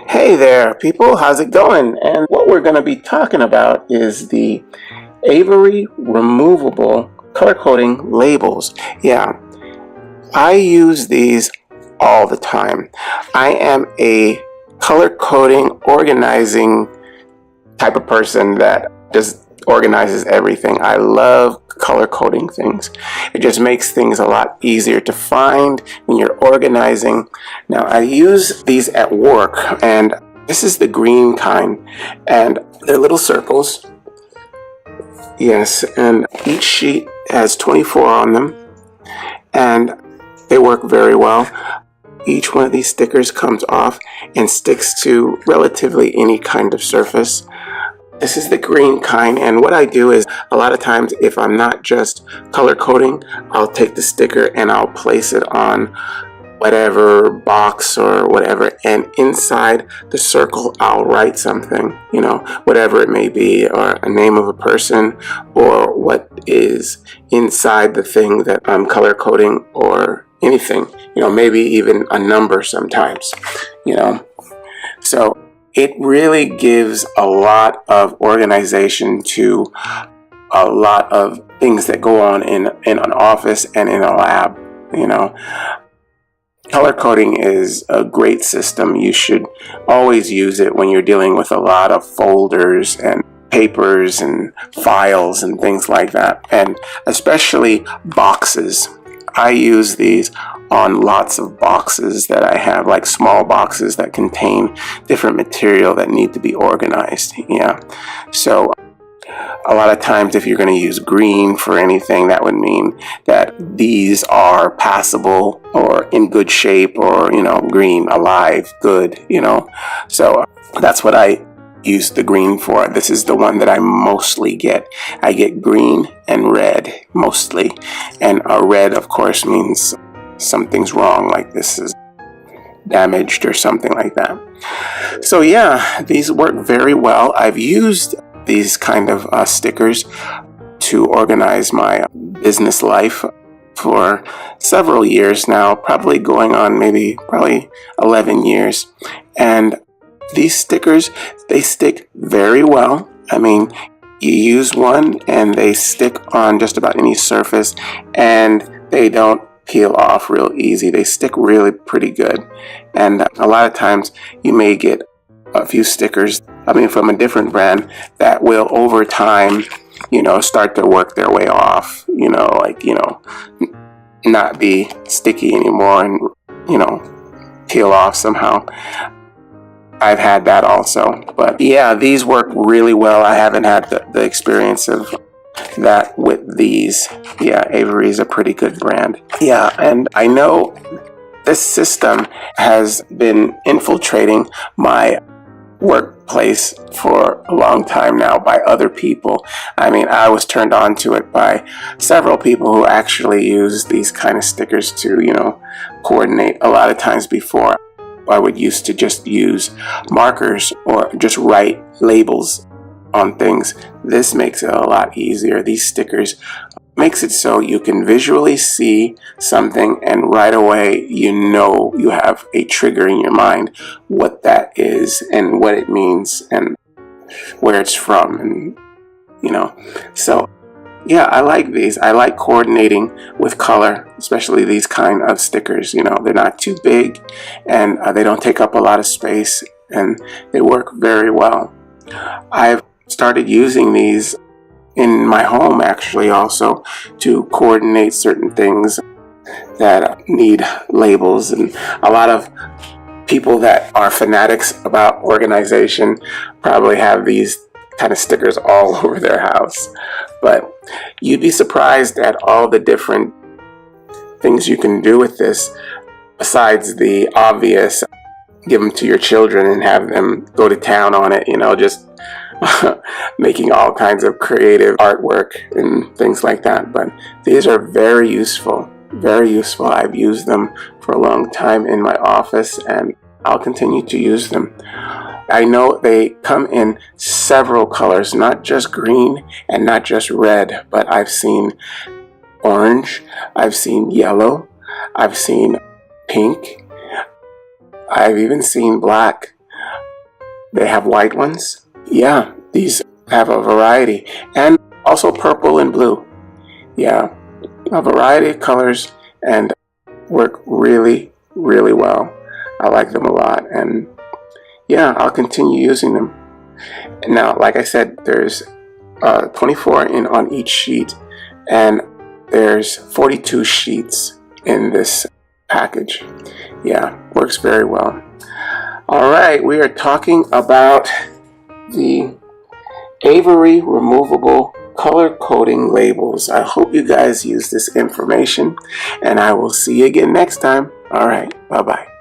Hey there, people. How's it going? And what we're going to be talking about is the Avery removable color coding labels. Yeah, I use these all the time. I am a color coding, organizing type of person that just organizes everything. I love color coding things. It just makes things a lot easier to find when you're organizing. Now, I use these at work, and this is the green kind, and they're little circles. Yes, and each sheet has 24 on them, and they work very well. Each one of these stickers comes off and sticks to relatively any kind of surface. This is the green kind, and what I do is a lot of times if I'm not just color coding, I'll take the sticker and I'll place it on whatever box or whatever, and inside the circle I'll write something, whatever it may be, or a name of a person, or what is inside the thing that I'm color coding, or anything, maybe even a number sometimes, so it really gives a lot of organization to a lot of things that go on in an office and in a lab. Color coding is a great system. You should always use it when you're dealing with a lot of folders and papers and files and things like that, and especially boxes. I use these on lots of boxes that I have, like small boxes that contain different material that need to be organized. So a lot of times if you're going to use green for anything, that would mean that these are passable or in good shape, or green, alive, good, so that's what I use the green for. This is the one that I mostly get. I get green and red mostly, and a red of course means something's wrong, like this is damaged or something like that. So yeah, these work very well. I've used these kind of stickers to organize my business life for several years now, probably going on probably 11 years. And these stickers, they stick very well. I mean, you use one and they stick on just about any surface, and they don't peel off real easy. They stick really pretty good. And a lot of times you may get a few stickers, from a different brand, that will over time, start to work their way off, not be sticky anymore and, peel off somehow. I've had that also. But yeah, these work really well. I haven't had the experience of that with these. Yeah, Avery is a pretty good brand. Yeah, and I know this system has been infiltrating my workplace for a long time now by other people. I was turned on to it by several people who actually use these kind of stickers to, coordinate. A lot of times before, I would used to just use markers or just write labels on things. This makes it a lot easier. These stickers makes it so you can visually see something, and right away you have a trigger in your mind what that is and what it means and where it's from, and so yeah, I like these. I like coordinating with color, especially these kind of stickers. They're not too big, and they don't take up a lot of space, and they work very well. I've started using these in my home actually also to coordinate certain things that need labels, and a lot of people that are fanatics about organization probably have these kind of stickers all over their house. But you'd be surprised at all the different things you can do with this, besides the obvious, give them to your children and have them go to town on it, just making all kinds of creative artwork and things like that. But these are very useful, very useful. I've used them for a long time in my office, and I'll continue to use them. I know they come in several colors, not just green and not just red, but I've seen orange, I've seen yellow, I've seen pink, I've even seen black. They have white ones. Yeah, these have a variety. And also purple and blue. Yeah, a variety of colors and work really, really well. I like them a lot. And yeah, I'll continue using them. Now, like I said, there's 24 on each sheet, and there's 42 sheets in this package. Yeah, works very well. All right, we are talking about the Avery removable color coding labels. I hope you guys use this information, and I will see you again next time. All right, bye-bye.